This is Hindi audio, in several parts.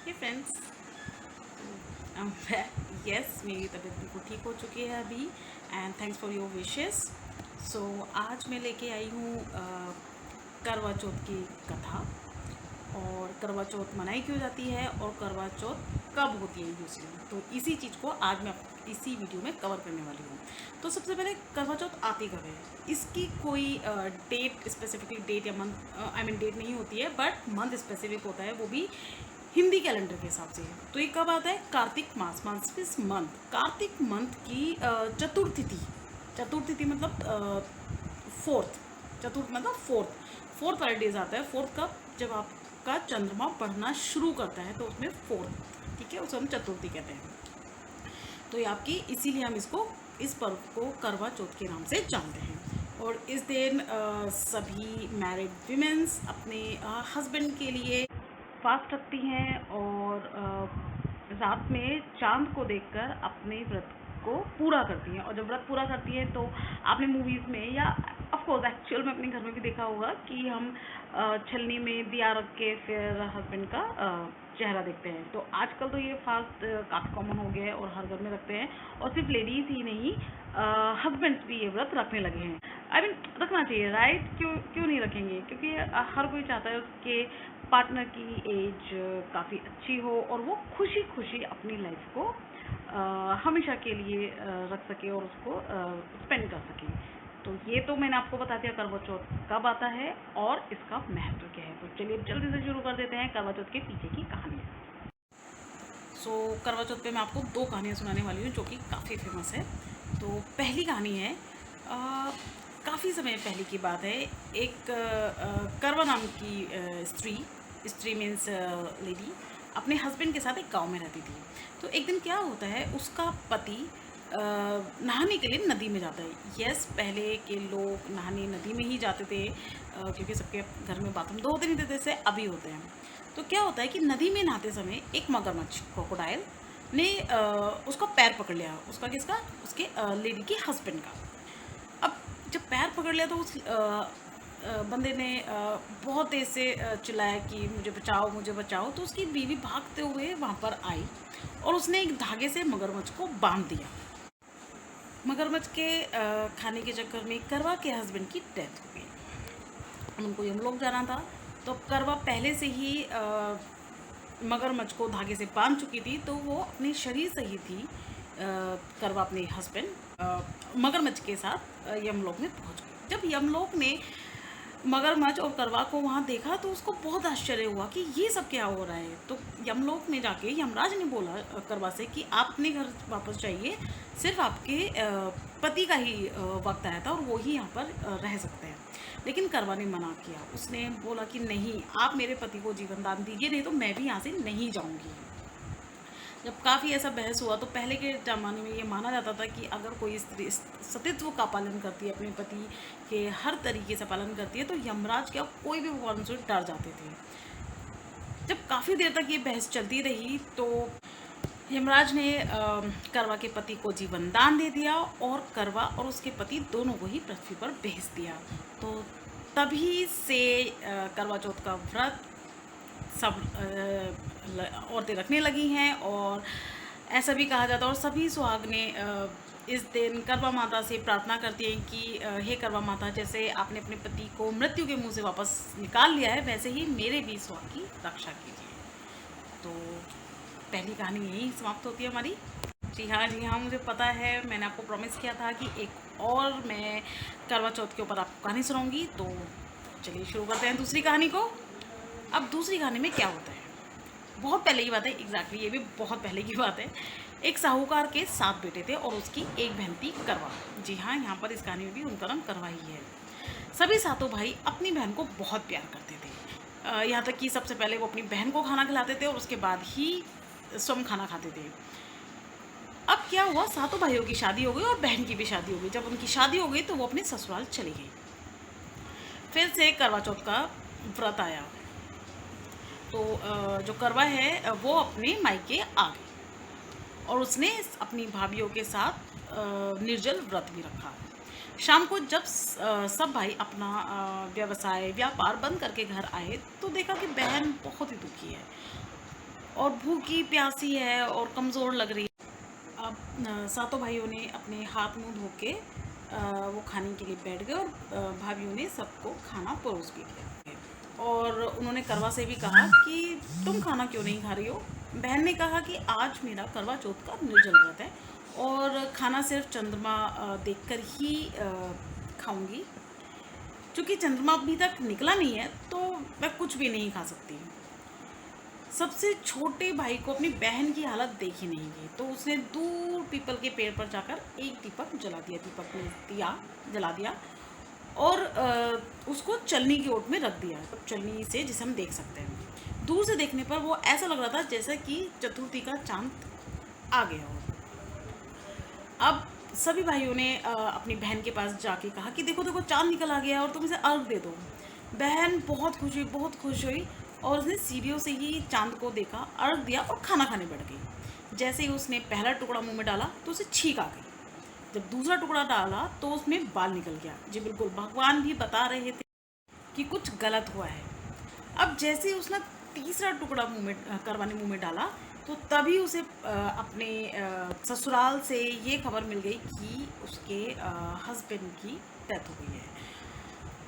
Hey friends, I am back. Yes, मेरी तबीयत बिल्कुल ठीक हो चुकी है अभी, and thanks for your wishes. So आज मैं लेके आई हूँ करवा चौथ की कथा, और करवा चौथ मनाई क्यों जाती है और करवा चौथ कब होती है यूजली। तो इसी चीज़ को आज मैं इसी वीडियो में कवर करने वाली हूँ। तो सबसे पहले करवा चौथ आती कब है, इसकी कोई डेट, स्पेसिफिकली डेट या मंथ, आई मीन डेट नहीं होती है, बट मंथ स्पेसिफिक होता है, वो भी हिंदी कैलेंडर के हिसाब से। तो ये कब आता है? कार्तिक मास, मास मंथ, कार्तिक मंथ की चतुर्थी थी। चतुर्थी मतलब फोर्थ, चतुर्थ मतलब फोर्थ वाले डेज आता है। फोर्थ कब? जब आपका चंद्रमा बढ़ना शुरू करता है तो उसमें फोर्थ, ठीक है, उसे हम चतुर्थी कहते हैं। तो ये आपकी, इसीलिए हम इस पर्व को करवा चौथ के नाम से जानते हैं। और इस दिन सभी मैरिड वीमेंस अपने हस्बैंड के लिए फास्ट रखती हैं, और रात में चांद को देखकर अपने व्रत को पूरा करती हैं। और जब व्रत पूरा करती हैं तो आपने मूवीज़ में या ऑफ कोर्स एक्चुअल में अपने घर में भी देखा होगा कि हम छलनी में दिया रख के फिर हस्बैंड का चेहरा देखते हैं। तो आजकल तो ये फास्ट काफ़ी कॉमन हो गया है और हर घर में रखते हैं, और सिर्फ लेडीज़ ही नहीं, हस्बैंड्स भी ये व्रत रखने लगे हैं। आई मीन रखना चाहिए, राइट? क्यों क्यों नहीं रखेंगे? क्योंकि हर कोई चाहता है उसके पार्टनर की एज काफ़ी अच्छी हो और वो खुशी खुशी अपनी लाइफ को हमेशा के लिए रख सके और उसको स्पेंड कर सके। तो ये तो मैंने आपको बता दिया करवा चौथ कब आता है और इसका महत्व क्या है। तो चलिए जल्दी से शुरू कर देते हैं करवा चौथ के पीछे की कहानी। सो करवा चौथ पे मैं आपको दो कहानियाँ सुनाने वाली हूँ जो कि काफ़ी फेमस है। तो पहली कहानी है, काफ़ी समय पहले की बात है। एक करवा नाम की स्त्री मीन्स लेडी अपने हस्बैंड के साथ एक गांव में रहती थी। तो एक दिन क्या होता है, उसका पति नहाने के लिए नदी में जाता है। यस, पहले के लोग नहाने नदी में ही जाते थे, क्योंकि सबके घर में बाथरूम तो होते नहीं थे जैसे अभी होते हैं। तो क्या होता है कि नदी में नहाते समय एक मगरमच्छ, क्रोकोडाइल, ने उसका पैर पकड़ लिया। उसका किसका? उसके लेडी के हस्बैंड का। अब जब पैर पकड़ लिया तो उस बंदे ने बहुत तेज़ से चिल्लाया कि मुझे बचाओ, मुझे बचाओ। तो उसकी बीवी भागते हुए वहाँ पर आई और उसने एक धागे से मगरमच्छ को बांध दिया। मगरमच्छ के खाने के चक्कर में करवा के हस्बैंड की डेथ हो गई। उनको यमलोक जाना था, तो करवा पहले से ही मगरमच्छ को धागे से बांध चुकी थी, तो वो अपने शरीर से ही थी। करवा अपने हस्बैंड मगरमच्छ के साथ यमलोक में पहुंच गई। जब यमलोक ने मगरमच्छ और करवा को वहाँ देखा तो उसको बहुत आश्चर्य हुआ कि ये सब क्या हो रहा है। तो यमलोक में जाके यमराज ने बोला करवा से कि आप अपने घर वापस जाइए, सिर्फ आपके पति का ही वक्त आया था और वो ही यहाँ पर रह सकते हैं। लेकिन करवा ने मना किया। उसने बोला कि नहीं, आप मेरे पति को जीवन दान दीजिए, नहीं तो मैं भी यहाँ से नहीं जाऊँगी। जब काफ़ी ऐसा बहस हुआ तो पहले के ज़माने में ये माना जाता था कि अगर कोई स्त्री सतीत्व का पालन करती है, अपने पति के हर तरीके से पालन करती है, तो यमराज क्या कोई भी भगवान से डर जाते थे। जब काफ़ी देर तक ये बहस चलती रही तो यमराज ने करवा के पति को जीवन दान दे दिया और करवा और उसके पति दोनों को ही पृथ्वी पर भेज दिया। तो तभी से करवा चौथ का व्रत सब औरतें रखने लगी हैं, और ऐसा भी कहा जाता है और सभी सुहागने इस दिन करवा माता से प्रार्थना करती हैं कि हे करवा माता, जैसे आपने अपने पति को मृत्यु के मुंह से वापस निकाल लिया है, वैसे ही मेरे भी सुहाग की रक्षा कीजिए। तो पहली कहानी यही समाप्त होती है हमारी। जी हाँ, मुझे पता है, मैंने आपको प्रॉमिस किया था कि एक और मैं करवा चौथ के ऊपर आपको कहानी सुनाऊंगी। तो चलिए शुरू करते हैं दूसरी कहानी को। अब दूसरी कहानी में क्या होता है, बहुत पहले की बात है, एग्जैक्टली ये भी बहुत पहले की बात है। एक साहूकार के 7 बेटे थे और उसकी एक बहन थी करवा। जी हाँ, यहाँ पर इस कहानी में भी उनका नाम करवा ही है। सभी सातों भाई अपनी बहन को बहुत प्यार करते थे, यहाँ तक कि सबसे पहले वो अपनी बहन को खाना खिलाते थे और उसके बाद ही स्वयं खाना खाते थे। अब क्या हुआ, सातों भाइयों की शादी हो गई और बहन की भी शादी हो गई। जब उनकी शादी हो गई तो वो अपने ससुराल चली गई। फिर से करवा चौथ का व्रत आया, तो जो करवा है वो अपने मायके आ गई और उसने अपनी भाभीयों के साथ निर्जल व्रत भी रखा। शाम को जब सब भाई अपना व्यवसाय व्यापार बंद करके घर आए तो देखा कि बहन बहुत ही दुखी है। और भूखी प्यासी है और कमज़ोर लग रही है। अब सातों भाइयों ने अपने हाथ मुंह धो के वो खाने के लिए बैठ गए और भाभीियों ने सबको खाना परोस भी दिया। और उन्होंने करवा से भी कहा कि तुम खाना क्यों नहीं खा रही हो। बहन ने कहा कि आज मेरा करवा चौथ का निर्जल व्रत है और खाना सिर्फ चंद्रमा देखकर ही खाऊंगी। क्योंकि चंद्रमा अभी तक निकला नहीं है तो मैं कुछ भी नहीं खा सकती। सबसे छोटे भाई को अपनी बहन की हालत देखी नहीं गई तो उसने दूर पीपल के पेड़ पर जाकर एक दीपक जला दिया। दीपक ने दिया जला दिया और उसको चलनी की ओट में रख दिया। चलनी से जिसे हम देख सकते हैं, दूर से देखने पर वो ऐसा लग रहा था जैसे कि चतुर्थी का चांद आ गया हो। अब सभी भाइयों ने अपनी बहन के पास जाके कहा कि देखो देखो चांद निकल आ गया और तुम इसे अर्घ दे दो। बहन बहुत खुश हुई और उसने सीढ़ियों से ही चांद को देखा, अर्घ दिया और खाना खाने बैठ गई। जैसे ही उसने पहला टुकड़ा मुंह में डाला तो उसे छींक आ गई। जब दूसरा टुकड़ा डाला तो उसमें बाल निकल गया। जी बिल्कुल, भगवान भी बता रहे थे कि कुछ गलत हुआ है। अब जैसे ही उसने तीसरा टुकड़ा करवा ने मुंह में डाला तो तभी उसे अपने ससुराल से ये खबर मिल गई कि उसके हस्बैंड की डेथ हो गई है।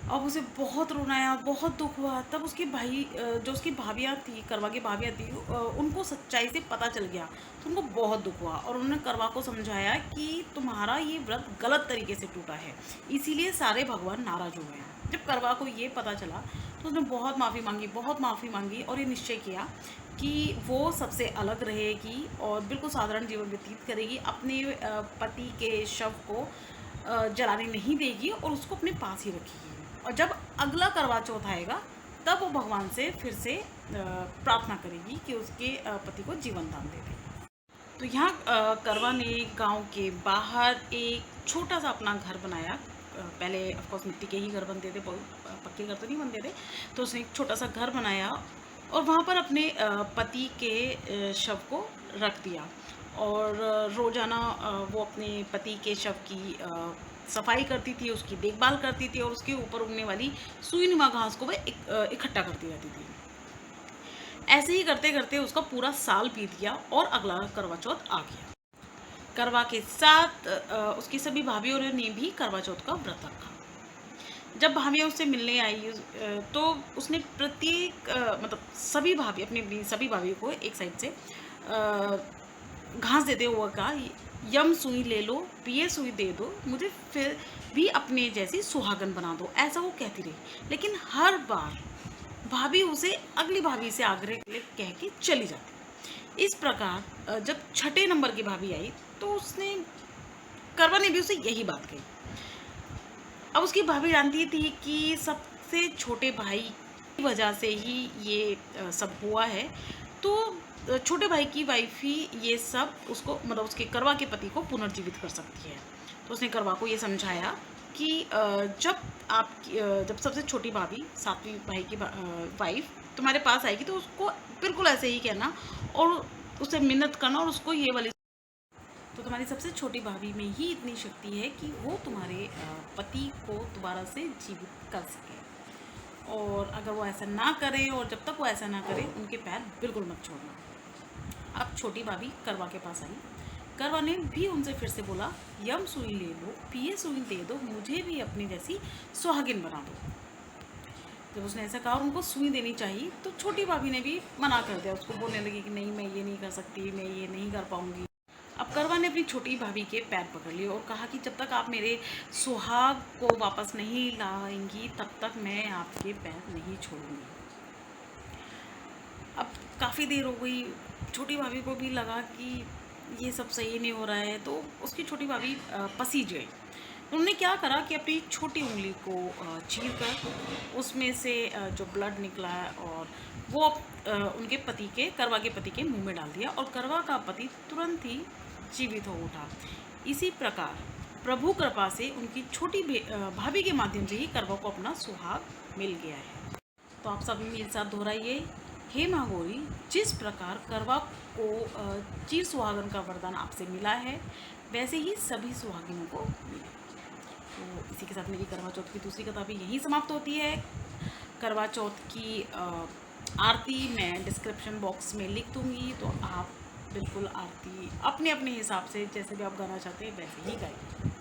अब उसे बहुत रोना आया, बहुत दुख हुआ। तब उसके भाई जो उसकी भाभियाँ थी, करवा की भाभियाँ थी, उनको सच्चाई से पता चल गया तो उनको बहुत दुख हुआ और उन्होंने करवा को समझाया कि तुम्हारा ये व्रत गलत तरीके से टूटा है, इसीलिए सारे भगवान नाराज हो गए हैं। जब करवा को ये पता चला तो उसने बहुत माफ़ी मांगी और ये निश्चय किया कि वो सबसे अलग रहेगी और बिल्कुल साधारण जीवन व्यतीत करेगी। अपने पति के शव को जलाने नहीं देगी और उसको अपने पास ही रखेगी। और जब अगला करवा चौथ आएगा तब वो भगवान से फिर से प्रार्थना करेगी कि उसके पति को जीवन दान दे दे। तो यहाँ करवा ने गांव के बाहर एक छोटा सा अपना घर बनाया। पहले ऑफकोर्स मिट्टी के ही घर बनते थे, पक्के घर तो नहीं बनते थे। तो उसने एक छोटा सा घर बनाया और वहाँ पर अपने पति के शव को रख दिया और रोज़ाना वो अपने पति के शव की सफाई करती थी, उसकी देखभाल करती थी और उसके ऊपर उगने वाली सुई नुमा घास को वह इकट्ठा करती रहती थी। ऐसे ही करते करते उसका पूरा साल बीत गया और अगला करवा चौथ आ गया। करवा के साथ उसकी सभी भाभीयों ने भी करवा चौथ का व्रत रखा। जब भाभियाँ उससे मिलने आई तो उसने प्रत्येक मतलब सभी भाभी अपनी सभी भाभीयों को एक साइड से घास देते हुए कहा, यम सुई ले लो, पिए सुई दे दो, मुझे फिर भी अपने जैसी सुहागन बना दो। ऐसा वो कहती रही, लेकिन हर बार भाभी उसे अगली भाभी से आग्रह कह के चली जाती। इस प्रकार जब छठे नंबर की भाभी आई तो उसने करवा ने भी उसे यही बात कही। अब उसकी भाभी जानती थी कि सबसे छोटे भाई की वजह से ही ये सब हुआ है, तो छोटे भाई की वाइफ ही ये सब उसको मतलब उसके करवा के पति को पुनर्जीवित कर सकती है। तो उसने करवा को ये समझाया कि जब सबसे छोटी भाभी सातवीं भाई की वाइफ तुम्हारे पास आएगी तो उसको बिल्कुल ऐसे ही कहना और उसे मिन्नत करना और उसको ये वाली, तो तुम्हारी सबसे छोटी भाभी में ही इतनी शक्ति है कि वो तुम्हारे पति को दोबारा से जीवित कर सके। और अगर वो ऐसा ना करे और जब तक वो ऐसा ना करे उनके पैर बिल्कुल मत छोड़ना। अब छोटी भाभी करवा के पास आई। करवा ने भी उनसे फिर से बोला, यम सुई ले लो, पिए सुई दे दो, मुझे भी अपनी जैसी सुहागिन बना दो। जब उसने ऐसा कहा और उनको सुई देनी चाहिए तो छोटी भाभी ने भी मना कर दिया। उसको बोलने लगी कि नहीं, मैं ये नहीं कर सकती, मैं ये नहीं कर पाऊँगी। अब करवा ने अपनी छोटी भाभी के पैर पकड़ लिए और कहा कि जब तक आप मेरे सुहाग को वापस नहीं लाएंगी तब तक मैं आपके पैर नहीं छोड़ूंगी। अब काफ़ी देर हो गई, छोटी भाभी को भी लगा कि ये सब सही नहीं हो रहा है, तो उसकी छोटी भाभी पसीज गई। उन्होंने क्या करा कि अपनी छोटी उंगली को चीर कर उसमें से जो ब्लड निकला है और वो उनके पति के करवा के पति के मुंह में डाल दिया और करवा का पति तुरंत ही जीवित हो उठा। इसी प्रकार प्रभु कृपा से उनकी छोटी भाभी के माध्यम से ही करवा को अपना सुहाग मिल गया है। तो आप सभी मेरे साथ दोहराइए, हे माँ गौरी, जिस प्रकार करवा को चिर सुहागन का वरदान आपसे मिला है वैसे ही सभी सुहागिनों को मिले। तो इसी के साथ मेरी करवा चौथ की दूसरी कथा भी यहीं समाप्त होती है। करवा चौथ की आरती मैं डिस्क्रिप्शन बॉक्स में लिख दूँगी, तो आप बिल्कुल आरती अपने अपने हिसाब से जैसे भी आप गाना चाहते हैं वैसे ही गाइए।